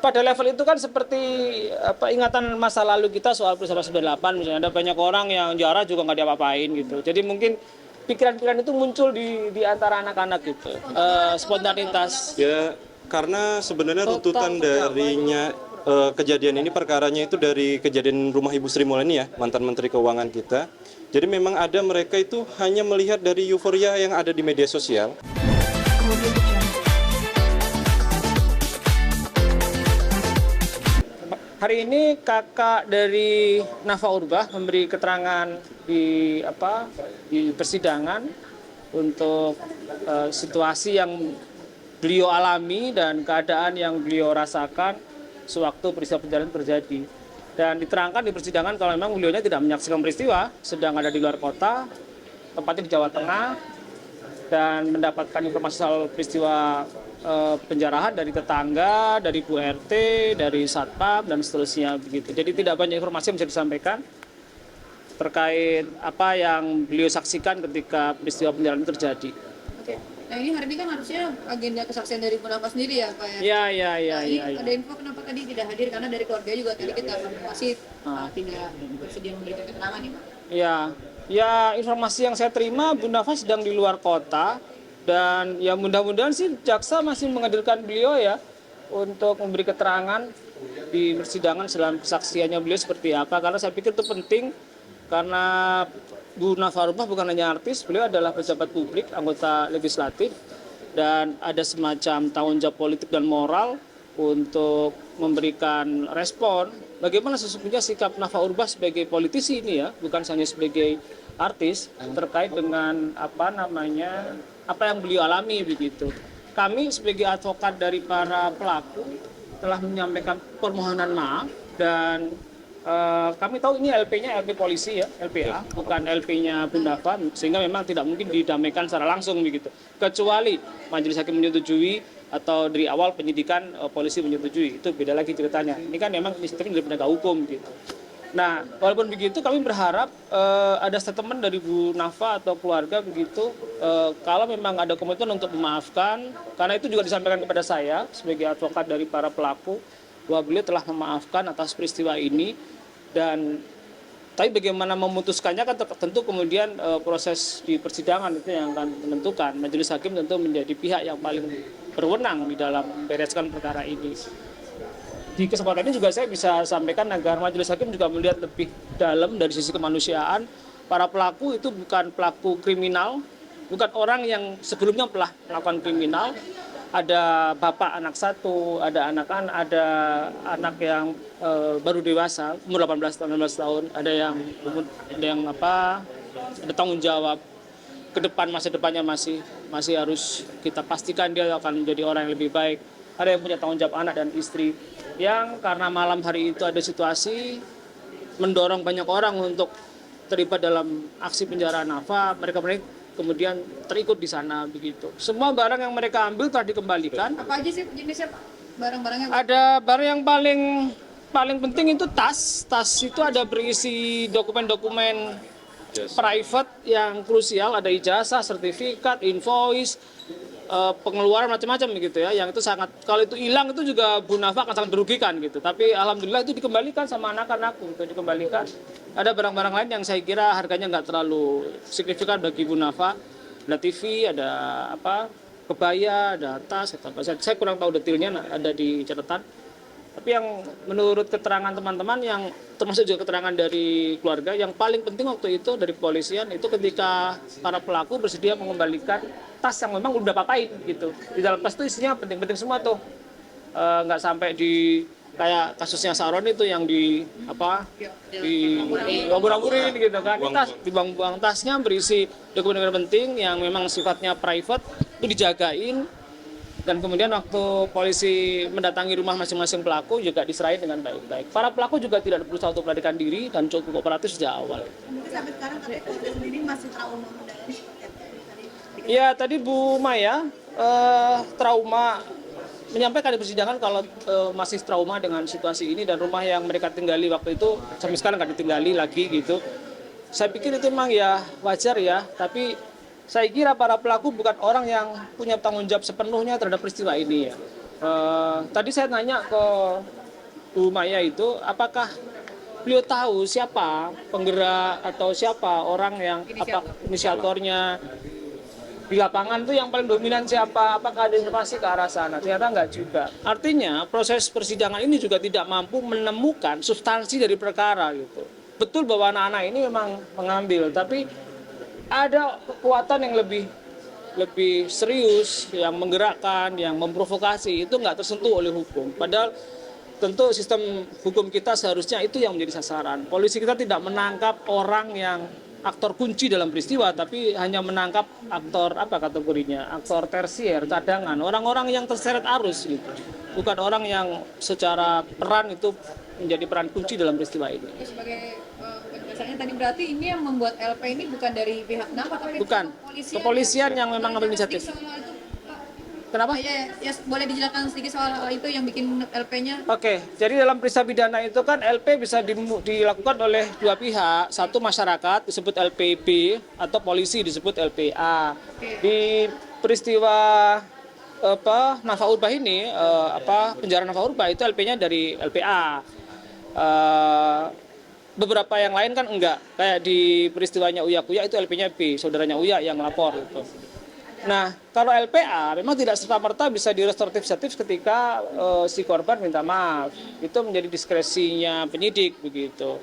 pada level itu kan seperti apa, ingatan masa lalu kita soal peristiwa 98 misalnya, ada banyak orang yang jarah juga nggak diapa-apain gitu. Jadi mungkin pikiran-pikiran itu muncul di antara anak-anak gitu. Spontanitas. Ya, karena sebenarnya runtutan Total darinya kejadian ini perkaranya itu dari kejadian rumah Ibu Sri Mulyani ya, mantan Menteri Keuangan kita. Jadi memang ada mereka itu hanya melihat dari euforia yang ada di media sosial. Hari ini kakak dari Nafa Urbah memberi keterangan di persidangan untuk situasi yang beliau alami dan keadaan yang beliau rasakan sewaktu peristiwa perjalanan terjadi. Dan diterangkan di persidangan kalau memang beliaunya tidak menyaksikan peristiwa, sedang ada di luar kota, tempatnya di Jawa Tengah, dan mendapatkan informasi soal peristiwa penjarahan dari tetangga, dari Bu RT, dari Satpam, dan seterusnya begitu. Jadi tidak banyak informasi yang bisa disampaikan terkait apa yang beliau saksikan ketika peristiwa penjarahan terjadi. Oke. Nah ini hari ini kan harusnya agenda kesaksian dari Bu Nafa sendiri ya Pak Ya. ya? Ini ada info kenapa tadi tidak hadir, karena dari keluarga juga tadi kita masih tidak bersedia memberikan keterangan nih Pak. Ya, informasi yang saya terima Bu Nafa sedang di luar kota. Dan ya mudah-mudahan sih jaksa masih menghadirkan beliau ya untuk memberi keterangan di persidangan dalam kesaksiannya beliau seperti apa. Karena saya pikir itu penting karena Bu Nafa Urbah bukan hanya artis, beliau adalah pejabat publik, anggota legislatif, dan ada semacam tanggung jawab politik dan moral untuk memberikan respon bagaimana sesungguhnya sikap Nafa Urbah sebagai politisi ini ya, bukan hanya sebagai artis terkait dengan apa yang beliau alami begitu. Kami sebagai advokat dari para pelaku telah menyampaikan permohonan maaf dan kami tahu ini LP-nya LP polisi ya, LPA, bukan LP-nya Bu Nafa, sehingga memang tidak mungkin didamaikan secara langsung begitu. Kecuali majelis hakim menyetujui atau dari awal penyidikan polisi menyetujui, itu beda lagi ceritanya. Ini kan memang inisiatif dari penegak hukum gitu. Nah, walaupun begitu kami berharap ada statement dari Bu Nafa atau keluarga begitu, kalau memang ada komitmen untuk memaafkan, karena itu juga disampaikan kepada saya sebagai advokat dari para pelaku, bahwa beliau telah memaafkan atas peristiwa ini, dan tapi bagaimana memutuskannya kan tentu kemudian proses di persidangan itu yang akan menentukan. Majelis hakim tentu menjadi pihak yang paling berwenang di dalam membereskan perkara ini. Di kesempatan ini juga saya bisa sampaikan agar majelis hakim juga melihat lebih dalam dari sisi kemanusiaan. Para pelaku itu bukan pelaku kriminal, bukan orang yang sebelumnya telah melakukan kriminal. Ada bapak anak satu, ada anak yang baru dewasa, umur 18 tahun, 19 tahun, ada yang ada tanggung jawab ke depan, masa depannya masih harus kita pastikan dia akan menjadi orang yang lebih baik. Ada yang punya tanggung jawab anak dan istri, yang karena malam hari itu ada situasi mendorong banyak orang untuk terlibat dalam aksi penjarahan Nafa, mereka kemudian terikut di sana begitu. Semua barang yang mereka ambil telah dikembalikan. Apa aja sih jenisnya Pak? Barang-barangnya? Ada barang yang paling penting itu tas. Tas itu ada berisi dokumen-dokumen private yang krusial, ada ijazah, sertifikat, invoice, pengeluaran macam-macam begitu ya. Yang itu sangat, kalau itu hilang itu juga Bu Nafa akan sangat merugikan gitu. Tapi alhamdulillah itu dikembalikan sama anak-anak untuk dikembalikan. Ada barang-barang lain yang saya kira harganya nggak terlalu signifikan bagi Bu Nafa. Ada TV, ada kebaya, ada tas, saya kurang tahu detailnya, ada di catatan. Tapi yang menurut keterangan teman-teman, yang termasuk juga keterangan dari keluarga, yang paling penting waktu itu dari kepolisian itu ketika para pelaku bersedia mengembalikan tas yang memang udah papain gitu. Di dalam tas itu isinya penting-penting semua tuh, nggak sampai di kayak kasusnya Saron itu yang di ambur-amburin gitu kan. Tas dibuang-buang, tasnya berisi dokumen-dokumen penting yang memang sifatnya private itu dijagain, dan kemudian waktu polisi mendatangi rumah masing-masing pelaku juga diserahin dengan baik-baik. Para pelaku juga tidak berusaha untuk melarikan diri dan cukup kooperatif sejak awal. Sampai sekarang keluarga sendiri masih trauma mendalam Ya, tadi Bu Maya trauma, menyampaikan di persidangan kalau masih trauma dengan situasi ini, dan rumah yang mereka tinggali waktu itu sampai sekarang nggak ditinggali lagi gitu. Saya pikir itu memang ya wajar ya, tapi saya kira para pelaku bukan orang yang punya tanggung jawab sepenuhnya terhadap peristiwa ini ya. Tadi saya nanya ke Bu Maya itu, apakah beliau tahu siapa penggerak atau siapa orang yang inisiatornya di lapangan tuh yang paling dominan siapa? Apakah ada informasi ke arah sana? Ternyata enggak juga. Artinya proses persidangan ini juga tidak mampu menemukan substansi dari perkara gitu. Betul bahwa anak-anak ini memang mengambil, tapi ada kekuatan yang lebih serius, yang menggerakkan, yang memprovokasi, itu nggak tersentuh oleh hukum. Padahal tentu sistem hukum kita seharusnya itu yang menjadi sasaran. Polisi kita tidak menangkap orang yang aktor kunci dalam peristiwa, tapi hanya menangkap aktor apa kategorinya, aktor tersier, cadangan, orang-orang yang terseret arus gitu. Bukan orang yang secara peran itu menjadi peran kunci dalam peristiwa ini. Sebagai penjelasannya tadi berarti ini yang membuat LP ini bukan dari pihak NAPA tapi Bukan, kepolisian yang memang ngambil inisiatif. Soal itu, Pak. Kenapa? Ya, boleh dijelaskan sedikit soal itu yang bikin LP-nya? Oke, jadi dalam peristiwa pidana itu kan LP bisa dilakukan oleh dua pihak. Satu masyarakat disebut LPB atau polisi disebut LPA. Di peristiwa Nafa Urbah ini, penjara Nafa Urbah itu LP-nya dari LPA. Beberapa yang lain kan enggak. Kayak di peristiwanya Uya Kuya itu LP-nya B, saudaranya Uya yang lapor gitu. Nah, kalau LPA memang tidak serta-merta bisa direstoratif justice ketika si korban minta maaf. Itu menjadi diskresinya penyidik begitu.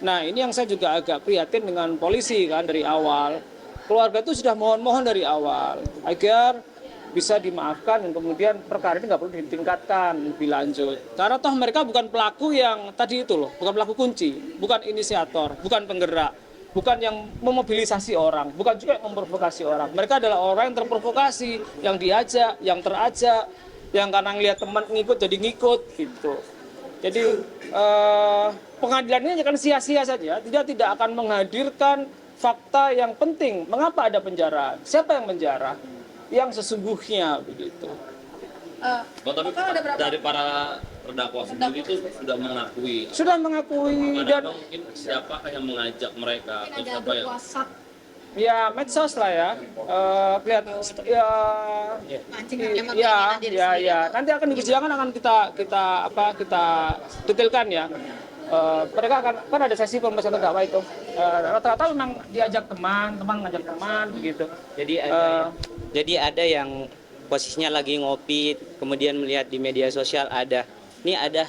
Nah, ini yang saya juga agak prihatin dengan polisi kan dari awal. Keluarga itu sudah mohon-mohon dari awal agar bisa dimaafkan dan kemudian perkara ini nggak perlu ditingkatkan lebih lanjut. Karena toh mereka bukan pelaku yang tadi itu loh, bukan pelaku kunci, bukan inisiator, bukan penggerak. Bukan yang memobilisasi orang, bukan juga yang memprovokasi orang. Mereka adalah orang yang terprovokasi, yang diajak, yang terajak, yang karena ngelihat teman ngikut jadi ngikut gitu. Jadi pengadilan ini akan sia-sia saja, tidak akan menghadirkan fakta yang penting. Mengapa ada penjara? Siapa yang menjara? Yang sesungguhnya begitu. Tapi dari para terdakwa sendiri itu sudah mengakui Dan mungkin siapakah yang mengajak mereka atau siapa yang ya medsos lah ya, kelihatan ya. Nanti akan di persidangan akan kita detailkan ya. Mereka kan ada sesi pemeriksaan terdakwa itu. Rata-rata memang diajak teman ngajak teman begitu. Jadi ada yang posisinya lagi ngopi, kemudian melihat di media sosial ini ada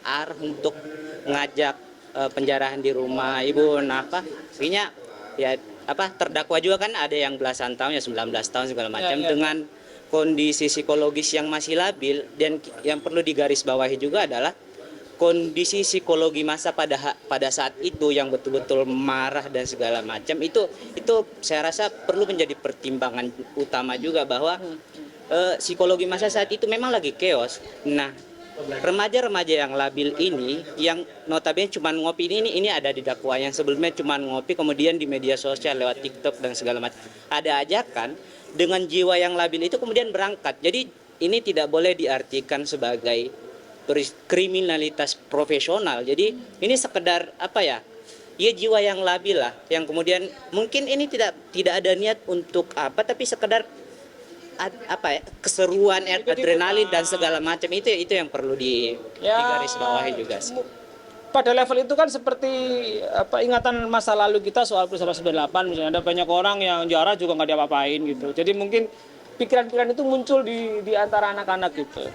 arah untuk ngajak penjarahan di rumah Ibu Nafa. Akhirnya ya terdakwa juga kan ada yang belasan tahun ya 19 tahun segala macam dengan kondisi psikologis yang masih labil, dan yang perlu digarisbawahi juga adalah kondisi psikologi masa pada saat itu yang betul-betul marah dan segala macam itu saya rasa perlu menjadi pertimbangan utama juga bahwa psikologi masa saat itu memang lagi chaos. Nah, remaja-remaja yang labil ini yang notabene cuma ngopi ini ada di dakwah, yang sebelumnya cuma ngopi kemudian di media sosial lewat TikTok dan segala macam ada ajakan dengan jiwa yang labil itu kemudian berangkat. Jadi ini tidak boleh diartikan sebagai kriminalitas profesional. Jadi ini sekedar jiwa yang labil lah, yang kemudian mungkin ini tidak ada niat untuk tapi sekedar keseruan, adrenalin dan segala macam itu yang perlu digarisbawahi juga sih. Pada level itu kan seperti ingatan masa lalu kita soal peristiwa 98 misalnya, ada banyak orang yang jara juga nggak diapa-apain gitu. Jadi mungkin pikiran-pikiran itu muncul di antara anak-anak gitu,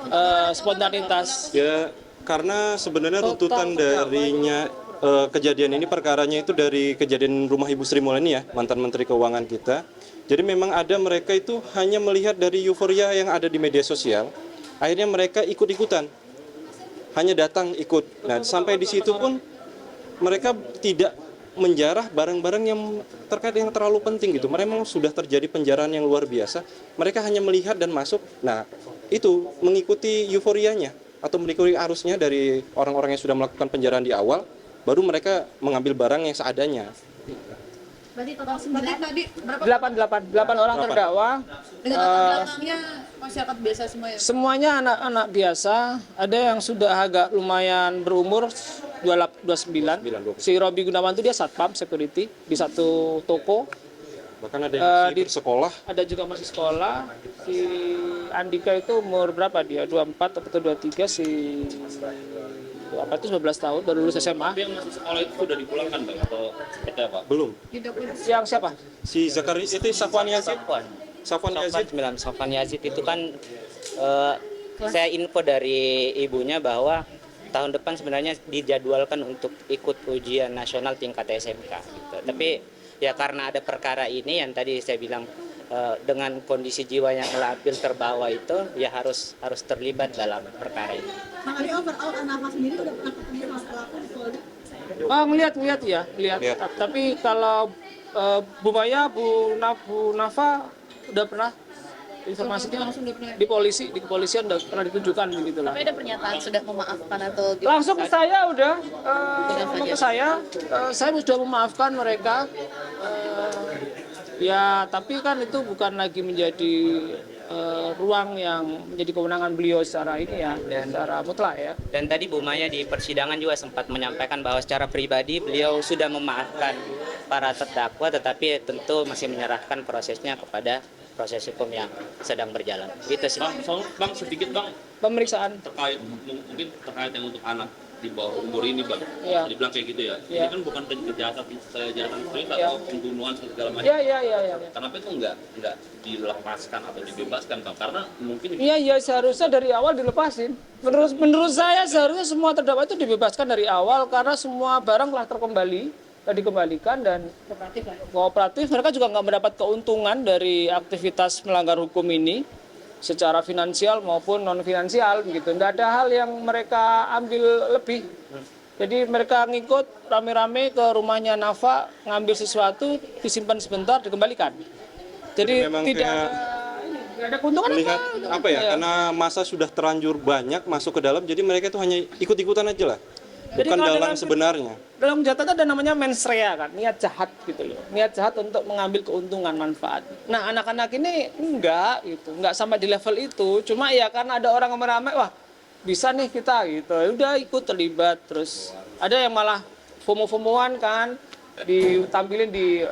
spontanitas. Ya, karena sebenarnya runtutan darinya kejadian ini, perkaranya itu dari kejadian rumah Ibu Sri Mulyani ya, mantan Menteri Keuangan kita. Jadi memang ada mereka itu hanya melihat dari euforia yang ada di media sosial, akhirnya mereka ikut-ikutan, hanya datang ikut. Nah, sampai di situ pun mereka tidak menjarah barang-barang yang terkait yang terlalu penting gitu. Memang sudah terjadi penjarahan yang luar biasa. Mereka hanya melihat dan masuk. Nah, itu mengikuti euforianya atau mengikuti arusnya dari orang-orang yang sudah melakukan penjarahan di awal, baru mereka mengambil barang yang seadanya. Berarti total 9 tadi berapa? 8 orang terdakwa. Dengan latar belakangnya masyarakat biasa semua ya? Semuanya anak-anak biasa, ada yang sudah agak lumayan berumur 29. Si Robi Gunawan itu dia satpam security di satu toko. Bahkan ada yang masih di- bersekolah. Ada juga masih sekolah. Si Andika itu umur berapa dia? 24 atau 23, si apa itu 19 tahun baru lulus SMA. Tapi yang masih sekolah itu sudah dipulangkan Bang atau seperti apa? Belum. Yang siapa? Si Zakaria itu Safwan Yazid. Safwan Yazid. Sofwan Yazid itu kan saya info dari ibunya bahwa tahun depan sebenarnya dijadwalkan untuk ikut ujian nasional tingkat SMK gitu. Tapi ya karena ada perkara ini yang tadi saya bilang dengan kondisi jiwa yang labil terbawa itu ya harus terlibat dalam perkara ini. Bang Ali, overall Nafa sendiri udah pernah ketemu sama pelaku di Polda? Ngelihat ya, lihat. Lihat. Tapi kalau Bu Maya, Bu Nafa udah pernah informasinya Langsung udah pernah. di kepolisian udah pernah ditunjukkan begitu lah. Tapi ada pernyataan sudah memaafkan atau gimana? Langsung ke saya udah, ngomong ke saya sudah memaafkan mereka. Ya, tapi kan itu bukan lagi menjadi ruang yang menjadi kewenangan beliau secara ini ya, secara mutlak ya. Dan tadi Bu Maya di persidangan juga sempat menyampaikan bahwa secara pribadi beliau sudah memaafkan para terdakwa, tetapi tentu masih menyerahkan prosesnya kepada proses hukum yang sedang berjalan. Itu sih. Bang sedikit Bang Pemeriksaan. terkait mungkin terkait yang untuk anak di bawah umur ini Bang. Iya. Dibilang kayak gitu ya. Iya. Ini kan bukan kejahatan serius Iya. atau pembunuhan segala macam. Iya. Kenapa itu enggak dilepaskan atau dibebaskan Bang? Karena mungkin Iya, seharusnya dari awal dilepasin. Menurut saya seharusnya semua terdakwa itu dibebaskan dari awal karena semua barang telah dikembalikan dan kooperatif. Mereka juga nggak mendapat keuntungan dari aktivitas melanggar hukum ini secara finansial maupun non finansial begitu. Tidak ada hal yang mereka ambil lebih. Jadi mereka ngikut rame-rame ke rumahnya Nafa, ngambil sesuatu, disimpan sebentar, dikembalikan. Jadi Memang tidak kayak ada keuntungan Melihat apa ya? Iya. Karena masa sudah terlanjur banyak masuk ke dalam, jadi mereka itu hanya ikut-ikutan aja lah. Jadi Bukan kalau dalam dalam- sebenarnya. Dalam kejahatan ada namanya mens rea kan, niat jahat gitu loh. Niat jahat untuk mengambil keuntungan manfaat. Nah, anak-anak ini enggak gitu, enggak sampai di level itu. Cuma ya karena ada orang yang ramai, wah bisa nih kita gitu. Udah ikut terlibat terus. Ada yang malah FOMO-FOMOan kan ditampilin di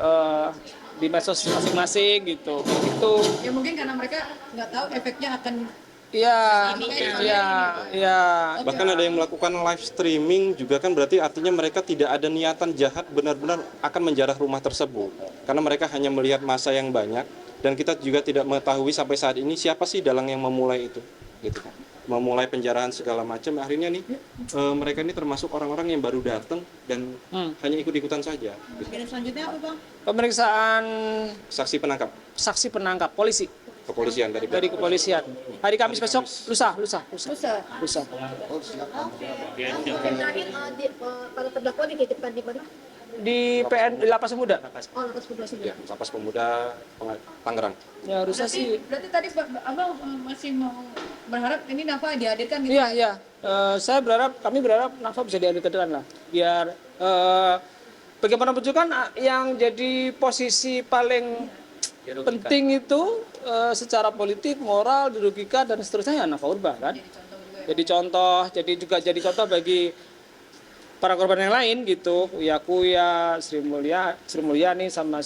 medsos masing-masing gitu. Itu Ya mungkin karena mereka nggak tahu efeknya akan iya, Bahkan ada yang melakukan live streaming juga kan berarti artinya mereka tidak ada niatan jahat benar-benar akan menjarah rumah tersebut. Karena mereka hanya melihat masa yang banyak dan kita juga tidak mengetahui sampai saat ini siapa sih dalang yang memulai itu. Gitu kan. Memulai penjarahan segala macam. Akhirnya nih mereka ini termasuk orang-orang yang baru datang dan hanya ikut-ikutan saja. Gitu. Dan selanjutnya apa Bang? pemeriksaan Saksi penangkap saksi penangkap polisi kepolisian dari dari kepolisian. Hari Kamis besok, lusa. Yang terakhir para terdakwa dititipkan di mana? Di PN di Lapas Pemuda. Oh, Lapas Pemuda ya, Lapas Pemuda Tangerang. Ya harusnya sih. berarti tadi Abang masih mau berharap ini Nafa dihadirkan gitu. Iya. Kami berharap Nafa bisa dihadirkan lah. Biar bagaimanapun juga kan yang jadi posisi paling penting itu secara politik, moral, dirugikan dan seterusnya ya Nafa Urbah kan. Jadi contoh bagi para korban yang lain gitu, Kuya, Sri Mulyani sama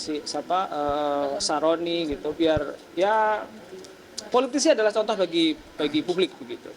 Saroni gitu, biar ya politisi adalah contoh bagi publik begitu.